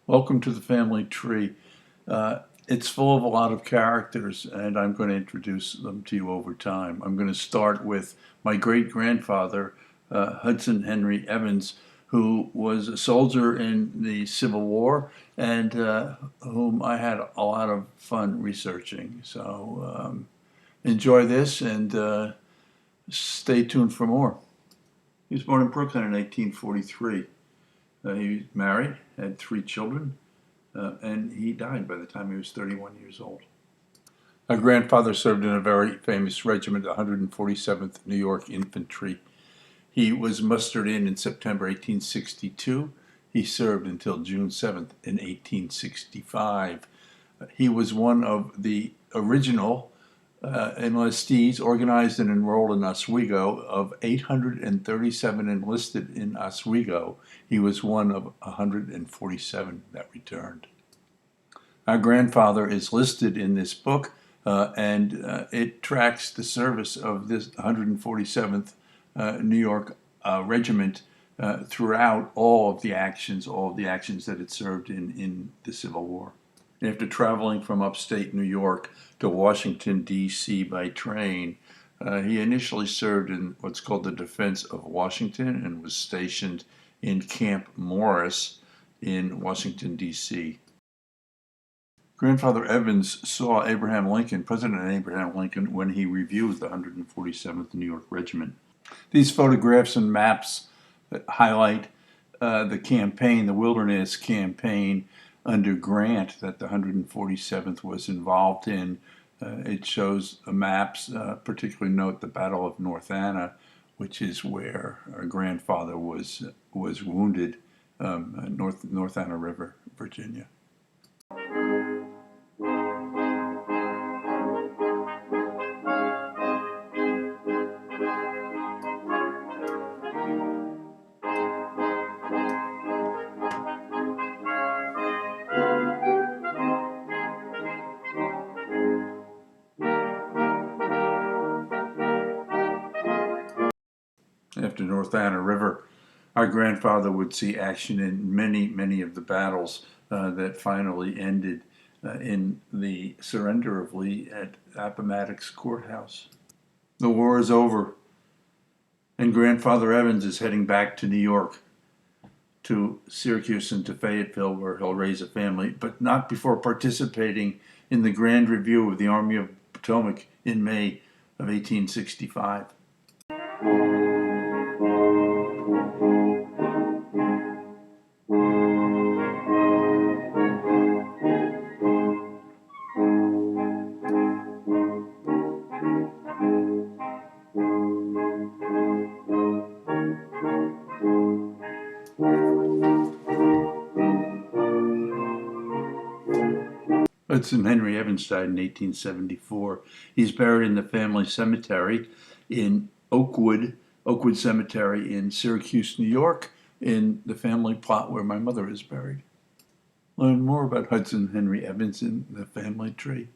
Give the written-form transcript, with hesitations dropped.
Welcome to the family tree. It's full of a lot of characters, and I'm going to introduce them to you over time. I'm going to start with my great-grandfather, Hudson Henry Evans, who was a soldier in the Civil War and whom I had a lot of fun researching. So enjoy this and stay tuned for more. He was born in Brooklyn in 1843. He was married, had 3 children, and he died by the time he was 31 years old. My grandfather served in a very famous regiment, the 147th New York Infantry. He was mustered in September 1862. He served until June 7th in 1865. He was one of the original enlistees organized and enrolled in Oswego. Of 837 enlisted in Oswego, he was one of 147 that returned. Our grandfather is listed in this book, and it tracks the service of this 147th New York Regiment throughout all of the actions that it served in the Civil War. After traveling from upstate New York to Washington, D.C. by train, he initially served in what's called the Defense of Washington and was stationed in Camp Morris in Washington, D.C. Grandfather Evans saw President Abraham Lincoln, when he reviewed the 147th New York Regiment. These photographs and maps that highlight the campaign, the Wilderness Campaign, under Grant that the 147th was involved in. It shows the maps, particularly note the Battle of North Anna, which is where our grandfather was wounded, North Anna River, Virginia. After North Anna River, our grandfather would see action in many of the battles that finally ended in the surrender of Lee at Appomattox Courthouse. The war is over, and Grandfather Evans is heading back to New York, to Syracuse and to Fayetteville, where he'll raise a family, but not before participating in the Grand Review of the Army of Potomac in May of 1865. Hudson Henry Evans died in 1874. He's buried in the family cemetery in Oakwood Cemetery in Syracuse, New York, in the family plot where my mother is buried. Learn more about Hudson Henry Evans in the family tree.